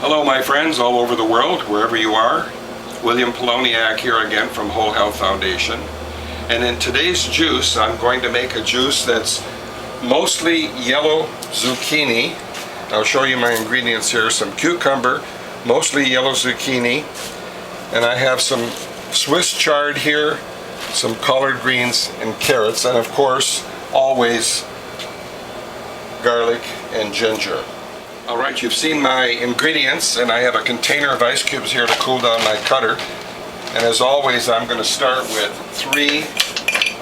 Hello my friends all over the world, wherever you are. William Poloniak here again from Whole Health Foundation. And in today's juice, I'm going to make a juice that's mostly yellow zucchini. I'll show you my ingredients here. Some cucumber, mostly yellow zucchini. And I have some Swiss chard here, some collard greens and carrots, and of course, always garlic and ginger. Alright, you've seen my ingredients, and I have a container of ice cubes here to cool down my cutter. And as always, I'm going to start with 3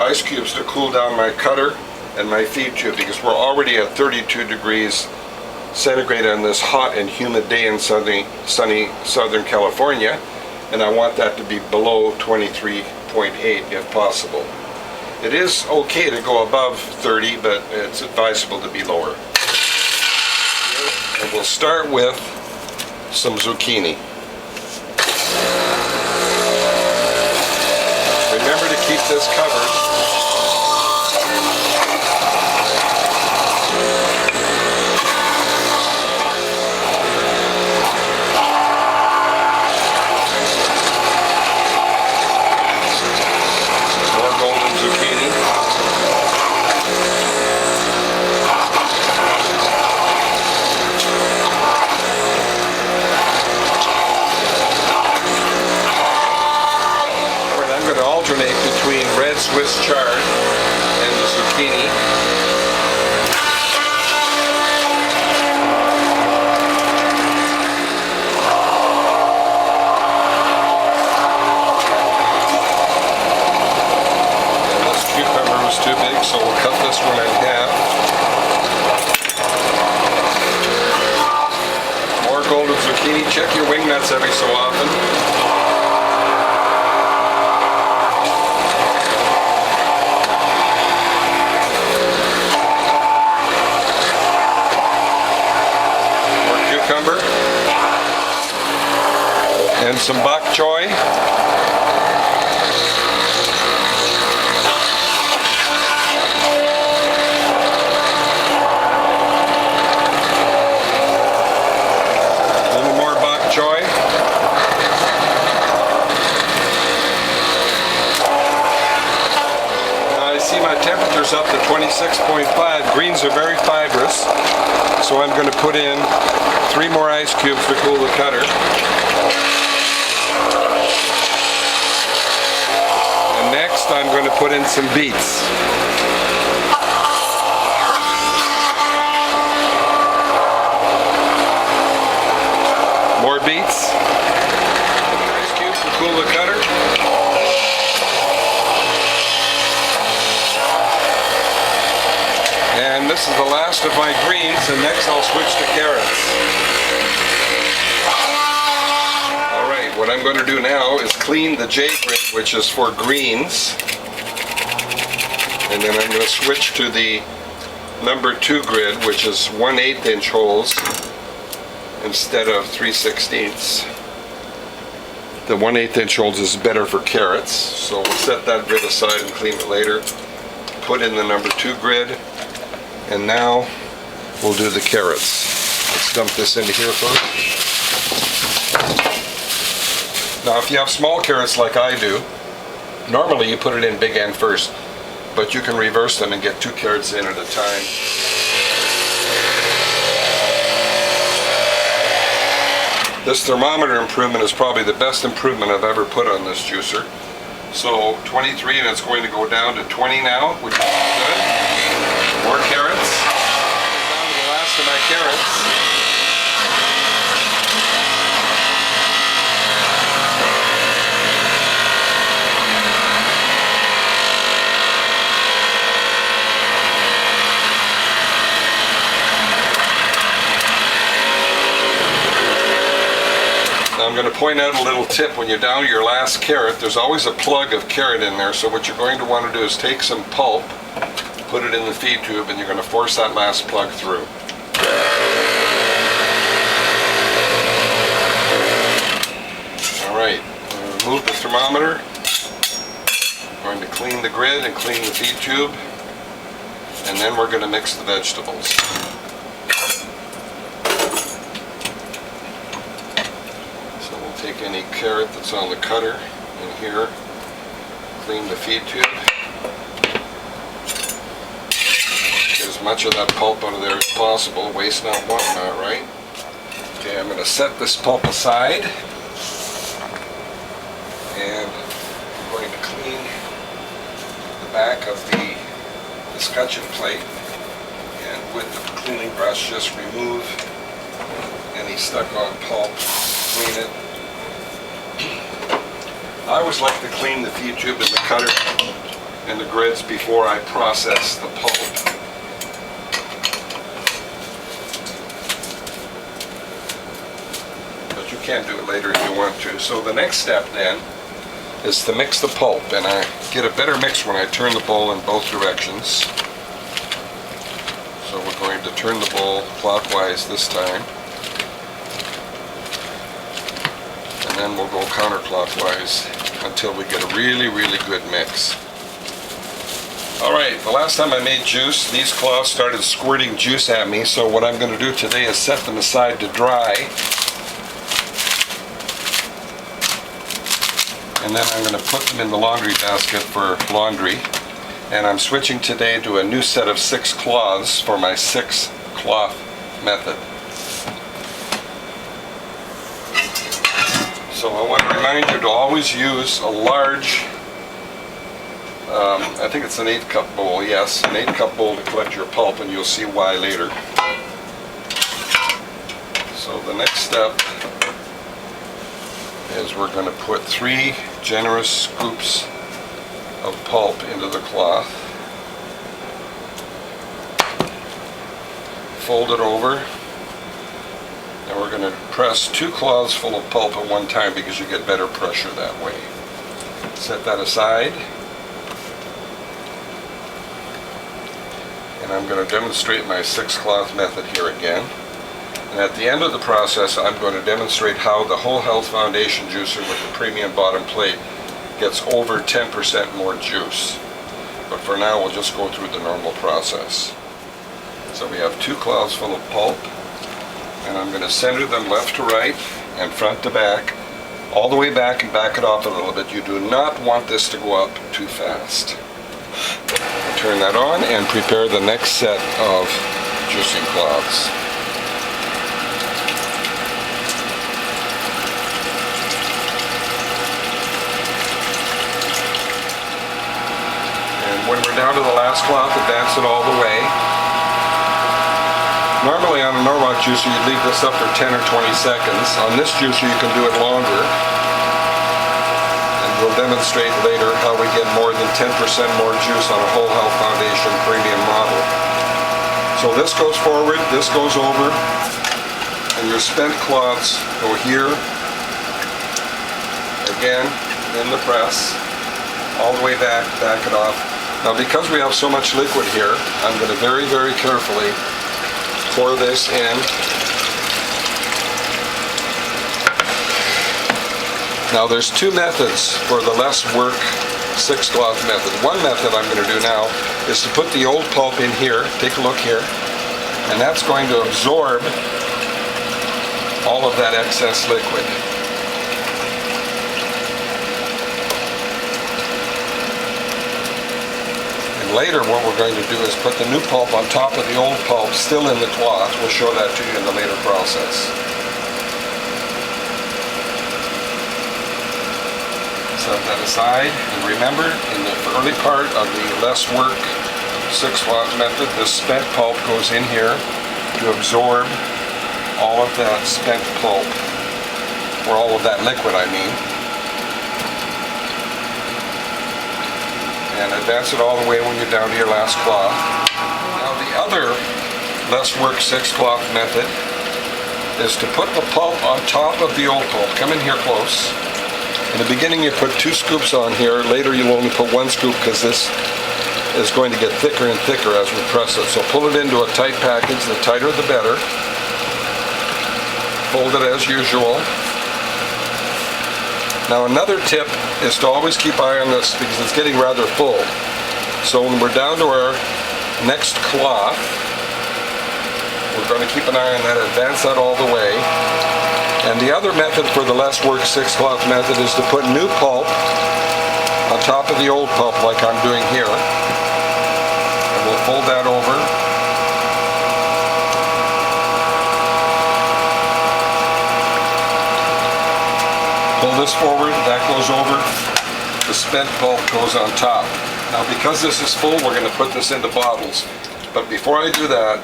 ice cubes to cool down my cutter and my feed tube, because we're already at 32 degrees centigrade on this hot and humid day in sunny Southern California, and I want that to be below 23.8 if possible. It is okay to go above 30, but it's advisable to be lower. And we'll start with some zucchini. Remember to keep this covered. More golden zucchini. Alternate between red Swiss chard and the zucchini. And this cucumber was too big, so we'll cut this one in half. More golden zucchini. Check your wing nuts every so often. And some Pac Choi. A little more Pac Choi. Now I see my temperature's up to 26.5. Greens are very fibrous, so I'm going to put in 3 more ice cubes to cool the cutter. And next I'm going to put in some beets. More beets. Ice cubes to cool the cutter. And this is the last of my greens, and next I'll switch to carrots. Alright, what I'm going to do now is clean the J grid, which is for greens. And then I'm going to switch to the number 2 grid, which is 1/8 inch holes instead of 3/16. The 1/8 inch holes is better for carrots, so we'll set that grid aside and clean it later. Put in the number 2 grid. And now we'll do the carrots. Let's dump this into here first. Now if you have small carrots like I do, normally you put it in big end first, but you can reverse them and get 2 carrots in at a time. This thermometer improvement is probably the best improvement I've ever put on this juicer. So 23, and it's going to go down to 20 now, which is good. More carrots. Down to the last of my carrots. Now I'm going to point out a little tip. When you're down to your last carrot, there's always a plug of carrot in there. So what you're going to want to do is take some pulp, put it in the feed tube, and you're going to force that last plug through. Alright, remove the thermometer. I'm going to clean the grid and clean the feed tube, and then we're going to mix the vegetables. Take any carrot that's on the cutter in here, clean the feed tube. Get as much of that pulp out of there as possible, waste not, want not, right? Okay, I'm going to set this pulp aside, and I'm going to clean the back of the escutcheon plate, and with the cleaning brush just remove any stuck on pulp, clean it. I always like to clean the feed tube and the cutter and the grids before I process the pulp. But you can do it later if you want to. So the next step then is to mix the pulp, and I get a better mix when I turn the bowl in both directions. So we're going to turn the bowl clockwise this time. And then we'll go counterclockwise until we get a really, really good mix. Alright, the last time I made juice, these cloths started squirting juice at me, so what I'm going to do today is set them aside to dry. And then I'm going to put them in the laundry basket for laundry. And I'm switching today to a new set of 6 cloths for my 6 cloth method. So I want to remind you to always use a large, I think it's an 8-cup bowl, yes, an 8-cup bowl to collect your pulp, and you'll see why later. So the next step is we're going to put 3 generous scoops of pulp into the cloth. Fold it over. And we're going to press 2 cloths full of pulp at one time because you get better pressure that way. Set that aside. And I'm going to demonstrate my 6 cloth method here again. And at the end of the process, I'm going to demonstrate how the Whole Health Foundation juicer with the premium bottom plate gets over 10% more juice. But for now, we'll just go through the normal process. So we have 2 cloths full of pulp. And I'm going to center them left to right and front to back, all the way back and back it off a little bit. You do not want this to go up too fast. Turn that on and prepare the next set of juicing cloths. And when we're down to the last cloth, advance it all the way. Normally on a Norwalk juicer you'd leave this up for 10 or 20 seconds. On this juicer you can do it longer. And we'll demonstrate later how we get more than 10% more juice on a Whole Health Foundation premium model. So this goes forward, this goes over, and your spent cloths go here, again, in the press, all the way back, back it off. Now because we have so much liquid here, I'm going to very, very carefully pour this in. Now there's 2 methods for the less work 6 cloth method. One method I'm going to do now is to put the old pulp in here. Take a look here. And that's going to absorb all of that excess liquid. Later what we're going to do is put the new pulp on top of the old pulp still in the cloth. We'll show that to you in the later process. Set that aside, and remember, in the early part of the less work 6 cloth method, the spent pulp goes in here to absorb all of that spent pulp, or all of that liquid I mean. And advance it all the way when you're down to your last cloth. Now the other less work 6 cloth method is to put the pulp on top of the old pulp. Come in here close. In the beginning you put 2 scoops on here, later you'll only put 1 scoop because this is going to get thicker and thicker as we press it. So pull it into a tight package, the tighter the better. Fold it as usual. Now another tip is to always keep eye on this because it's getting rather full. So when we're down to our next cloth, we're going to keep an eye on that, advance that all the way, And the other method for the less work 6-cloth method is to put new pulp on top of the old pulp like I'm doing here. And we'll fold that over. Pull this forward, that goes over, the spent pulp goes on top. Now because this is full, we're going to put this into bottles. But before I do that,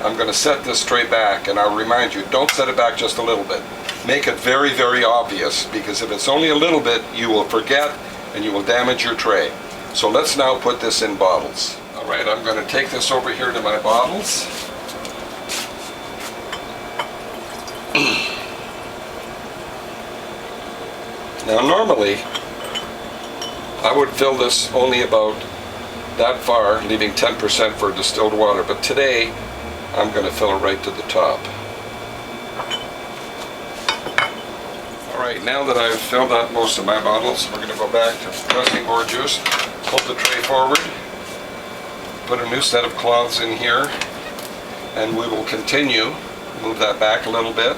I'm going to set this tray back, and I'll remind you, don't set it back just a little bit. Make it very, very obvious, because if it's only a little bit, you will forget and you will damage your tray. So let's now put this in bottles. All right, I'm going to take this over here to my bottles. Now normally, I would fill this only about that far, leaving 10% for distilled water, but today I'm going to fill it right to the top. Alright, now that I've filled up most of my bottles, we're going to go back to pressing more juice, pull the tray forward, put a new set of cloths in here, and we will continue, move that back a little bit,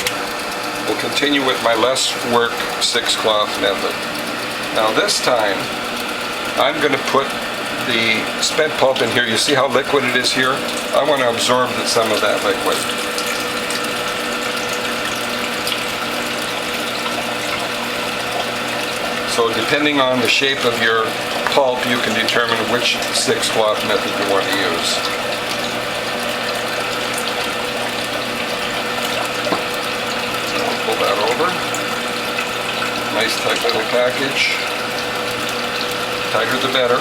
we'll continue with my less work 6-cloth method. Now this time, I'm going to put the spent pulp in here. You see how liquid it is here? I want to absorb some of that liquid. So depending on the shape of your pulp, you can determine which 6-cloth method you want to use. So pull that over. Nice tight little package. Tighter the better.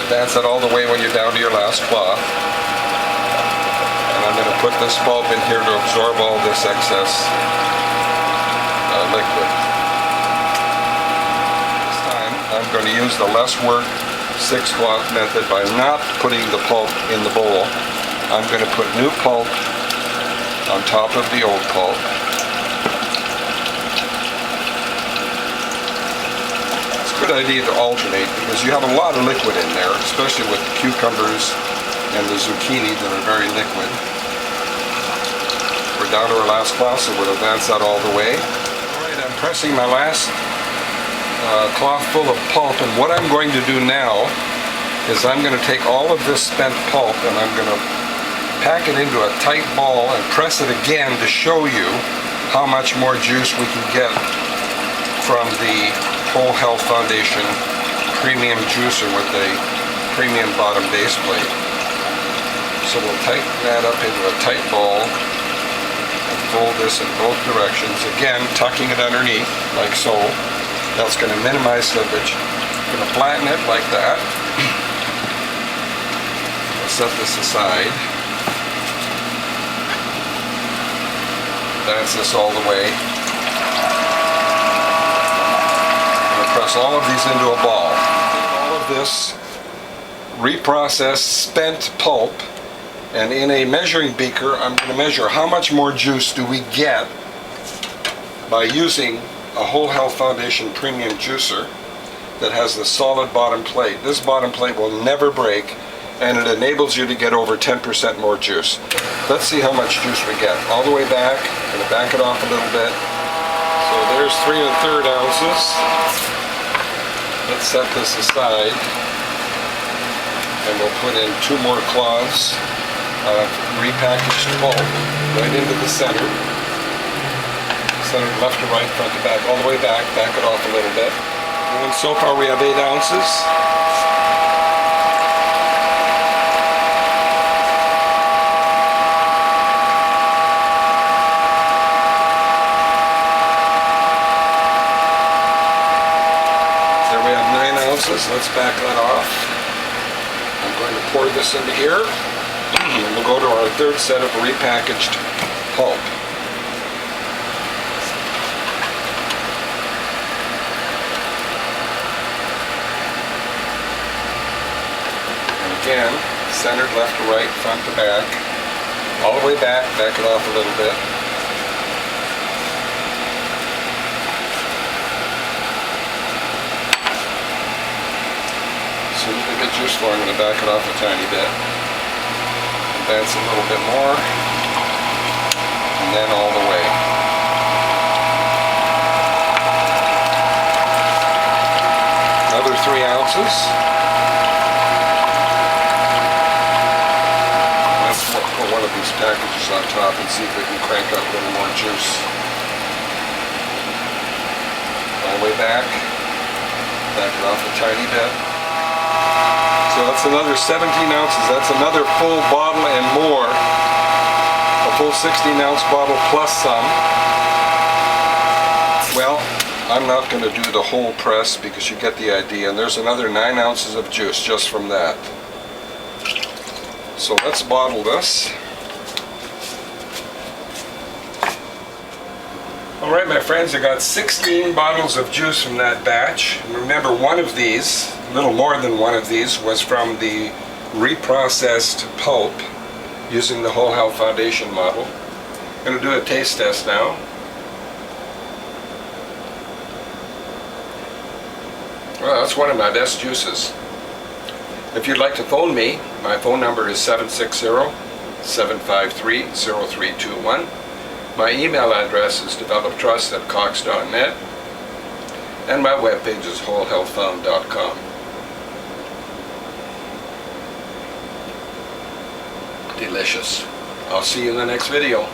Advance it all the way when you're down to your last cloth. And I'm going to put this pulp in here to absorb all this excess liquid. This time I'm going to use the less work 6-cloth method by not putting the pulp in the bowl. I'm going to put new pulp on top of the old pulp. It's a good idea to alternate because you have a lot of liquid in there, especially with the cucumbers and the zucchini that are very liquid. We're down to our last cloth, so we'll advance that all the way. I'm pressing my last cloth full of pulp, and what I'm going to do now is I'm going to take all of this spent pulp and I'm going to pack it into a tight ball and press it again to show you how much more juice we can get from the Whole Health Foundation premium juicer with a premium bottom base plate. So we'll tighten that up into a tight ball. Fold this in both directions, again tucking it underneath like so. That's going to minimize slippage. I'm going to flatten it like that. I'll set this aside. Advance this all the way. I'm going to press all of these into a ball. All of this reprocessed spent pulp, and in a measuring beaker, I'm going to measure how much more juice do we get by using a Whole Health Foundation premium juicer that has the solid bottom plate. This bottom plate will never break, and it enables you to get over 10% more juice. Let's see how much juice we get. All the way back, I'm going to back it off a little bit. So there's 3 1/3 ounces. Let's set this aside, and we'll put in 2 more cloths of repackaged pulp right into the center. Center left to right, front to back, all the way back. Back it off a little bit. And so far we have 8 ounces. There we have 9 ounces. Let's back that off. I'm going to pour this into here. And we'll go to our 3rd set of repackaged pulp. And again, centered left to right, front to back. All the way back, back it off a little bit. As soon as we get juice flowing, I'm going to back it off a tiny bit. Advance a little bit more, and then all the way. Another 3 ounces. Let's put one of these packages on top and see if we can crank up a little more juice. All the way back. Back it off a tiny bit. So that's another 17 ounces. That's another full bottle and more. A full 16-ounce bottle plus some. Well, I'm not going to do the whole press because you get the idea. And there's another 9 ounces of juice just from that. So let's bottle this. Alright my friends, I got 16 bottles of juice from that batch. And remember, one of these, a little more than one of these, was from the reprocessed pulp using the Whole Health Foundation model. I'm going to do a taste test now. Well, that's one of my best juices. If you'd like to phone me, my phone number is 760-753-0321. My email address is developtrust@cox.net, and my webpage is wholehealthfound.com. Delicious. I'll see you in the next video.